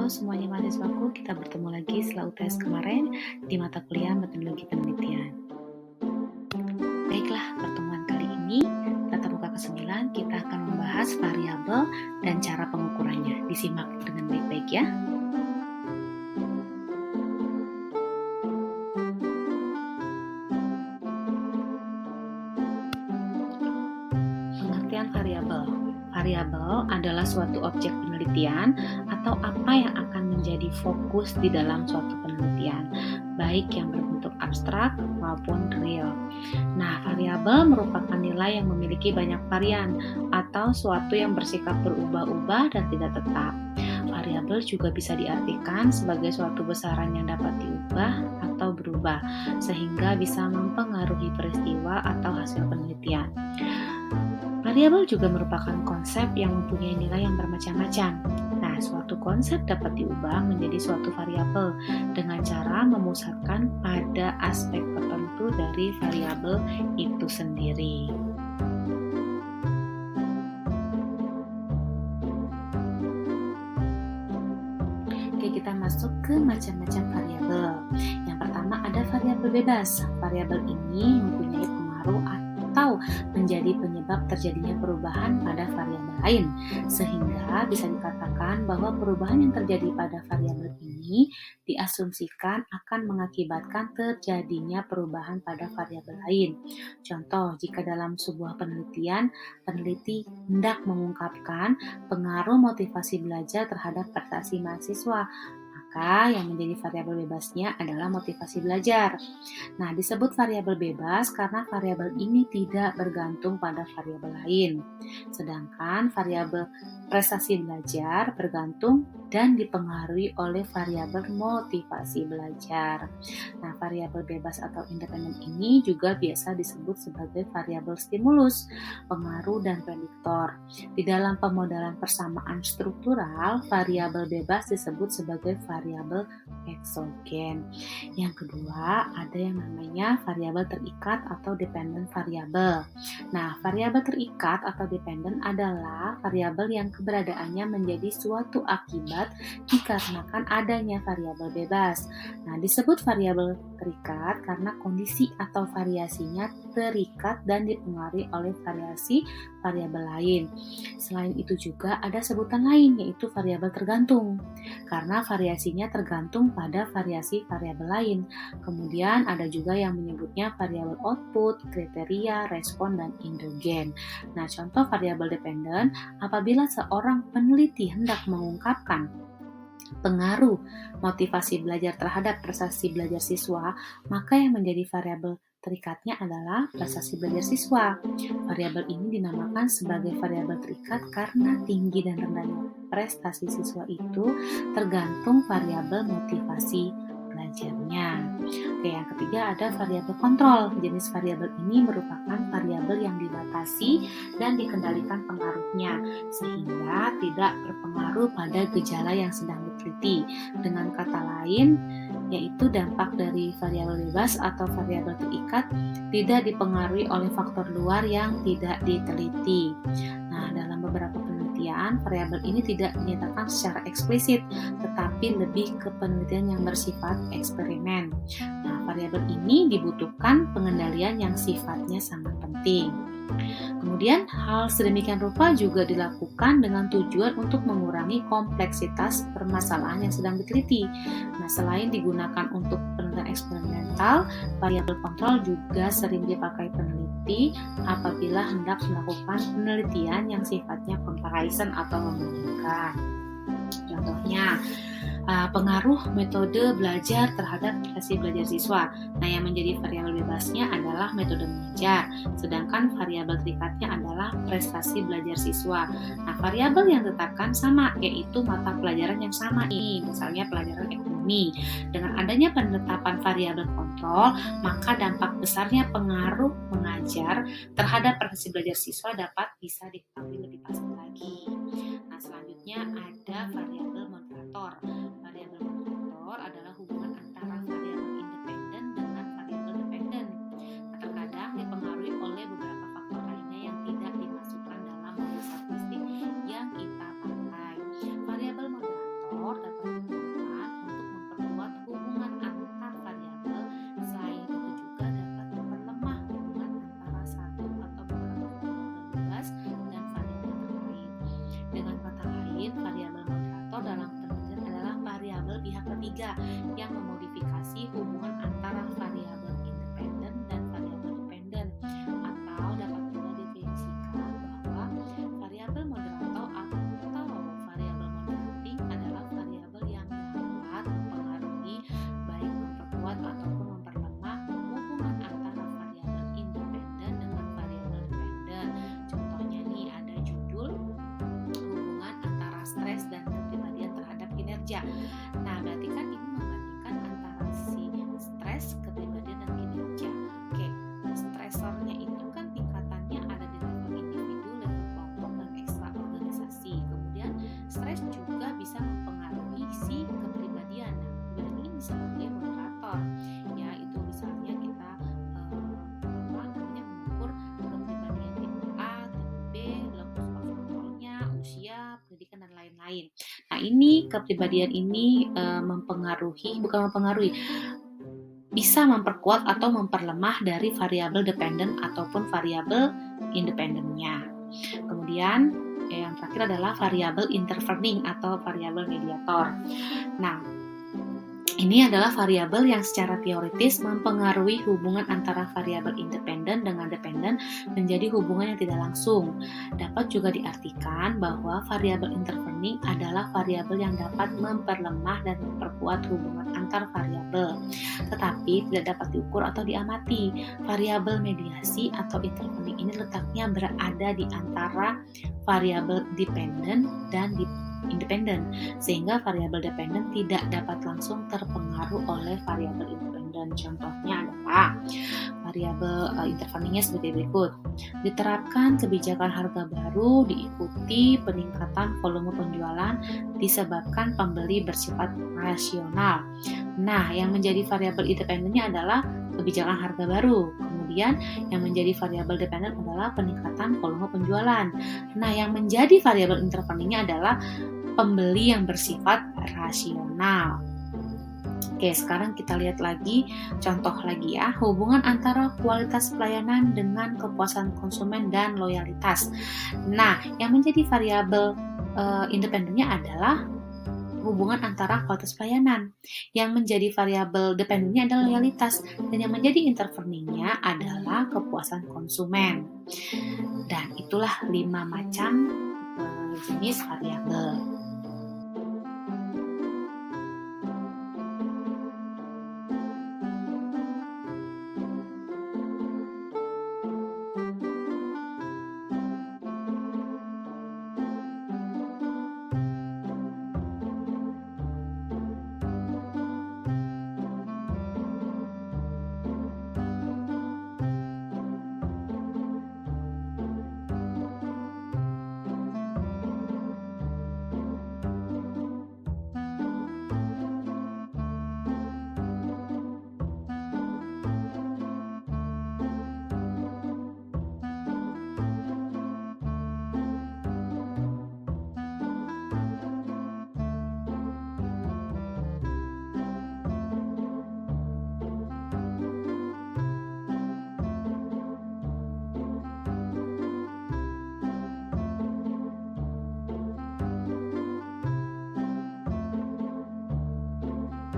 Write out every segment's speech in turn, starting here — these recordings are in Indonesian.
Halo semuanya mahasiswaku, kita bertemu lagi setelah UTS kemarin di mata kuliah Metodologi Penelitian. Baiklah, pertemuan kali ini, tatap muka ke-9, kita akan membahas variabel dan cara pengukurannya. Disimak dengan baik-baik ya. Pengertian variabel. Variabel adalah suatu objek penelitian atau apa yang akan menjadi fokus di dalam suatu penelitian, baik yang berbentuk abstrak maupun real. Nah, variabel merupakan nilai yang memiliki banyak varian atau suatu yang bersikap berubah-ubah dan tidak tetap. Variabel juga bisa diartikan sebagai suatu besaran yang dapat diubah atau berubah, sehingga bisa mempengaruhi peristiwa atau hasil penelitian. Variabel juga merupakan konsep yang mempunyai nilai yang bermacam-macam. Nah, suatu konsep dapat diubah menjadi suatu variabel dengan cara memusatkan pada aspek tertentu dari variabel itu sendiri. Oke, kita masuk ke macam-macam variabel. Yang pertama ada variabel bebas. Variabel ini mempunyai pengaruh atau menjadi penyebab terjadinya perubahan pada variabel lain, sehingga bisa dikatakan bahwa perubahan yang terjadi pada variabel ini diasumsikan akan mengakibatkan terjadinya perubahan pada variabel lain. Contoh, jika dalam sebuah penelitian, peneliti hendak mengungkapkan pengaruh motivasi belajar terhadap prestasi mahasiswa, maka yang menjadi variabel bebasnya adalah motivasi belajar. Nah, disebut variabel bebas karena variabel ini tidak bergantung pada variabel lain. Sedangkan variabel prestasi belajar bergantung dan dipengaruhi oleh variabel motivasi belajar. Nah, variabel bebas atau independen ini juga biasa disebut sebagai variabel stimulus, pengaruh, dan prediktor. Di dalam pemodelan persamaan struktural, variabel bebas disebut sebagai variabel eksogen. Yang kedua, ada yang namanya variabel terikat atau dependent variabel. Nah, variabel terikat atau dependent adalah variabel yang keberadaannya menjadi suatu akibat dikarenakan adanya variabel bebas. Nah, disebut variabel terikat karena kondisi atau variasinya terikat dan dipengaruhi oleh variasi variabel lain. Selain itu juga ada sebutan lain, yaitu variabel tergantung, karena variasinya tergantung pada variasi variabel lain. Kemudian ada juga yang menyebutnya variabel output, kriteria, respon, dan endogen. Nah, contoh variabel dependent apabila seorang peneliti hendak mengungkapkan pengaruh motivasi belajar terhadap prestasi belajar siswa, maka yang menjadi variabel terikatnya adalah prestasi belajar siswa. Variabel ini dinamakan sebagai variabel terikat karena tinggi dan rendahnya prestasi siswa itu tergantung variabel motivasi belajarnya. Oke, yang ketiga ada variabel kontrol. Jenis variabel ini merupakan variabel yang dibatasi dan dikendalikan pengaruhnya sehingga tidak berpengaruh pada gejala yang sedang diteliti. Dengan kata lain, yaitu dampak dari variabel bebas atau variabel terikat tidak dipengaruhi oleh faktor luar yang tidak diteliti. Nah, dalam beberapa penelitian, variabel ini tidak dinyatakan secara eksplisit, tetapi lebih ke penelitian yang bersifat eksperimen. Nah, variabel ini dibutuhkan pengendalian yang sifatnya sangat penting. Kemudian, hal sedemikian rupa juga dilakukan dengan tujuan untuk mengurangi kompleksitas permasalahan yang sedang diteliti. Nah, selain digunakan untuk penelitian eksperimental, variabel kontrol juga sering dipakai peneliti apabila hendak melakukan penelitian yang sifatnya comparison atau membandingkan. Contohnya, pengaruh metode belajar terhadap prestasi belajar siswa. Nah, yang menjadi variabel bebasnya adalah metode mengajar, sedangkan variabel terikatnya adalah prestasi belajar siswa. Nah, variabel yang ditetapkan sama, yaitu mata pelajaran yang sama nih, misalnya pelajaran ekonomi. Dengan adanya penetapan variabel kontrol, maka dampak besarnya pengaruh mengajar terhadap prestasi belajar siswa dapat bisa diketahui lebih pasti lagi. Nah, selanjutnya ada variabel moderator. Variabel moderator adalah hubungan antara variabel independen dengan variabel dependen. Nah, terkadang dipengaruhi oleh beberapa faktor lainnya yang tidak dimasukkan dalam model statistik yang kita pakai. Variabel moderator dapat ketiga yang memodifikasi hubungan antara variabel independen dan variabel dependen, atau dapat juga definisikan bahwa variabel moderator atau variabel moderating adalah variabel yang dapat mempengaruhi baik memperkuat ataupun memperlemah hubungan antara variabel independen dengan variabel dependen. Contohnya nih ada judul hubungan antara stres dan kepribadian terhadap kinerja. Nah, berarti kan ini membandingkan antara si stres, kepribadian, dan kinerja. Oke, stresornya itu kan tingkatannya ada di level individu, level kelompok, dan ekstra organisasi. Kemudian stres juga bisa mempengaruhi si kepribadian. Nah, kepribadian ini sebagai moderator. Ya, itu misalnya kita mengukur kepribadian tipe A, tipe B, locus of control-nya, usia, pendidikan, dan lain-lain. Nah, ini kepribadian ini bisa memperkuat atau memperlemah dari variabel dependen ataupun variabel independennya. Kemudian yang terakhir adalah variabel intervening atau variabel mediator. Nah, ini adalah variabel yang secara teoritis mempengaruhi hubungan antara variabel independen dengan dependen menjadi hubungan yang tidak langsung. Dapat juga diartikan bahwa variabel intervening adalah variabel yang dapat memperlemah dan memperkuat hubungan antar variabel, tetapi tidak dapat diukur atau diamati. Variabel mediasi atau intervening ini letaknya berada di antara variabel dependen dan independen, sehingga variabel dependen tidak dapat langsung terpengaruh oleh variabel independen. Contohnya adalah variabel interveningnya sebagai berikut. Diterapkan kebijakan harga baru diikuti peningkatan volume penjualan disebabkan pembeli bersifat rasional. Nah, yang menjadi variabel independennya adalah kebijakan harga baru. Kemudian yang menjadi variabel dependen adalah peningkatan volume penjualan. Nah, yang menjadi variabel interveningnya adalah pembeli yang bersifat rasional. Oke, sekarang kita lihat lagi contoh lagi ya, hubungan antara kualitas pelayanan dengan kepuasan konsumen dan loyalitas. Nah, yang menjadi variabel independennya adalah hubungan antara kualitas pelayanan. Yang menjadi variabel dependennya adalah loyalitas, dan yang menjadi interveningnya adalah kepuasan konsumen. Dan itulah 5 macam jenis variabel.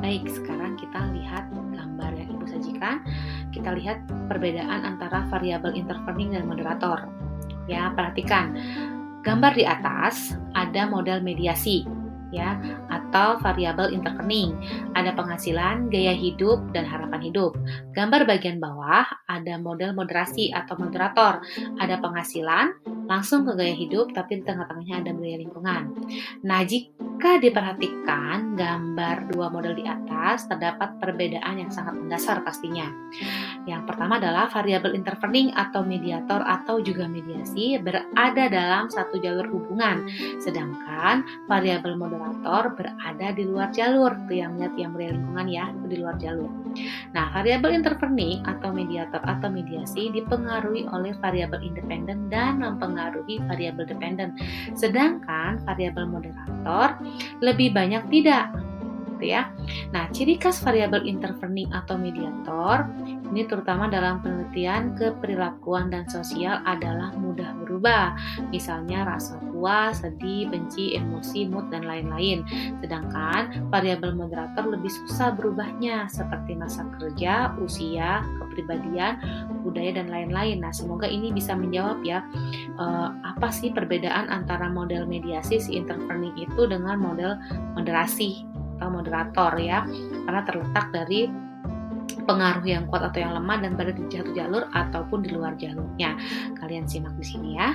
Baik, sekarang kita lihat gambar yang Ibu sajikan. Kita lihat perbedaan antara variabel intervening dan moderator. Ya, perhatikan. Gambar di atas ada model mediasi, ya, atau variabel intervening. Ada penghasilan, gaya hidup, dan harapan hidup. Gambar bagian bawah ada model moderasi atau moderator. Ada penghasilan, langsung ke gaya hidup, tapi di tengah-tengahnya ada budaya lingkungan. Nah, jika diperhatikan gambar dua model di atas, terdapat perbedaan yang sangat mendasar pastinya. Yang pertama adalah variabel intervening atau mediator atau juga mediasi berada dalam satu jalur hubungan, sedangkan variabel moderator berada di luar jalur. Tuh yang lihat yang budaya lingkungan ya, itu di luar jalur. Nah, variabel intervening atau mediator atau mediasi dipengaruhi oleh variabel independen dan mempengaruhi variabel dependen, sedangkan variabel moderator lebih banyak tidak. Ya. Nah, ciri khas variabel intervening atau mediator ini terutama dalam penelitian keperilakuan dan sosial adalah mudah berubah berubah, misalnya rasa puas, sedih, benci, emosi, mood, dan lain-lain. Sedangkan variabel moderator lebih susah berubahnya, seperti masa kerja, usia, kepribadian, budaya, dan lain-lain. Nah, semoga ini bisa menjawab ya, apa sih perbedaan antara model mediasi si intervening itu dengan model moderasi atau moderator ya, karena terletak dari pengaruh yang kuat atau yang lemah dan berada di satu jalur ataupun di luar jalurnya. Kalian simak di sini ya.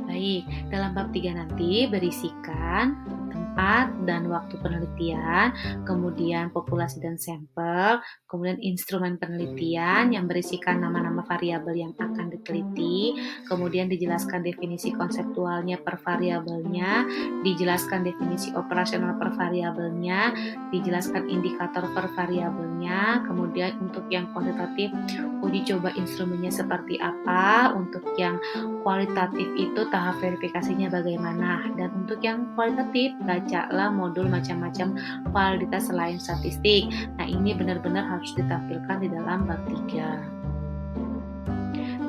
Baik, dalam bab 3 nanti berisikan tempat dan waktu penelitian, kemudian populasi dan sampel, kemudian instrumen penelitian yang berisikan nama-nama variabel yang akan diteliti, kemudian dijelaskan definisi konseptualnya per variabelnya, dijelaskan definisi operasional per variabelnya, dijelaskan indikator per variabelnya, kemudian untuk yang kuantitatif uji coba instrumennya seperti apa, untuk yang kualitatif itu tahap verifikasinya bagaimana, dan untuk yang kualitatif bacalah modul macam-macam validitas selain statistik. Nah, ini benar-benar harus ditampilkan di dalam bab 3.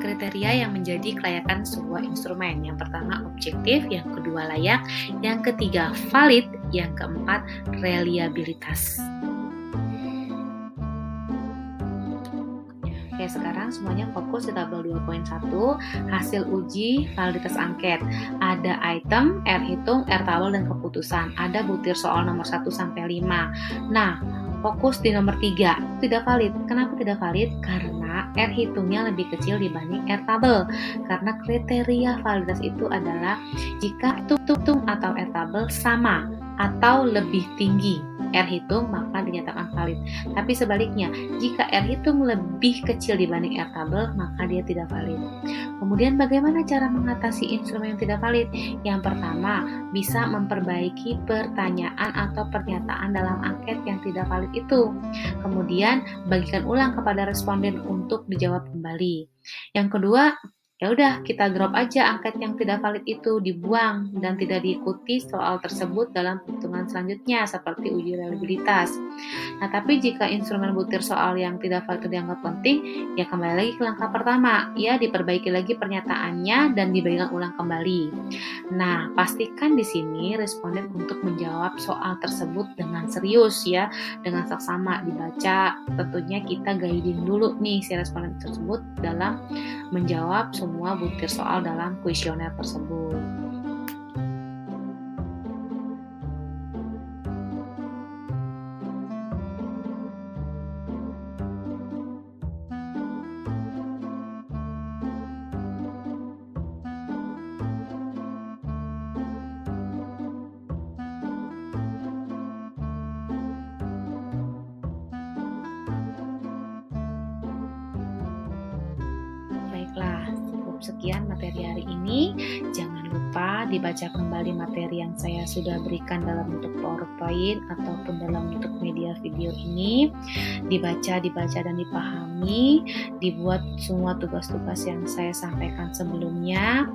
Kriteria yang menjadi kelayakan sebuah instrumen. Yang pertama objektif, yang kedua layak, yang ketiga valid, yang keempat reliabilitas. Oke, sekarang semuanya fokus di tabel 2.1, hasil uji validitas angket. Ada item, R hitung, R tabel, dan keputusan. Ada butir soal nomor 1 sampai 5. Nah, fokus di nomor 3, tidak valid. Kenapa tidak valid? Karena R hitungnya lebih kecil dibanding R tabel. Karena kriteria validitas itu adalah jika hitung atau R tabel sama atau lebih tinggi R hitung, maka dinyatakan valid. Tapi sebaliknya, jika R hitung lebih kecil dibanding R tabel, maka dia tidak valid. Kemudian bagaimana cara mengatasi instrumen yang tidak valid? Yang pertama, bisa memperbaiki pertanyaan atau pernyataan dalam angket yang tidak valid itu. Kemudian, bagikan ulang kepada responden untuk dijawab kembali. Yang kedua, ya udah kita drop aja angket yang tidak valid itu, dibuang dan tidak diikuti soal tersebut dalam hitungan selanjutnya seperti uji reliabilitas. Nah, tapi jika instrumen butir soal yang tidak valid dianggap penting, ya kembali lagi ke langkah pertama, ya diperbaiki lagi pernyataannya dan dibagikan ulang kembali. Nah, pastikan di sini responden untuk menjawab soal tersebut dengan serius ya, dengan saksama dibaca. Tentunya kita guiding dulu nih si responden tersebut dalam menjawab semua butir soal dalam kuesioner tersebut. Baiklah, cukup sekian materi hari ini. Jangan lupa dibaca kembali materi yang saya sudah berikan dalam bentuk PowerPoint ataupun dalam bentuk media video ini. Dibaca, dan dipahami. Dibuat semua tugas-tugas yang saya sampaikan sebelumnya.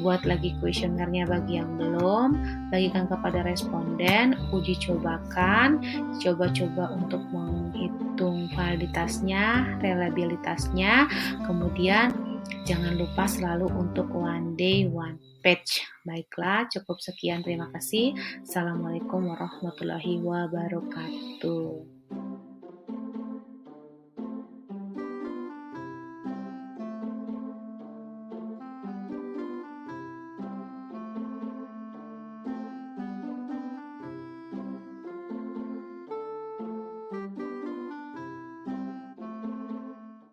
Buat lagi kuesionernya bagi yang belum. Bagikan kepada responden. Uji cobakan. Coba-coba untuk menghitung validitasnya, reliabilitasnya. Kemudian jangan lupa selalu untuk one day, one page. Baiklah, cukup sekian. Terima kasih. Assalamualaikum warahmatullahi wabarakatuh.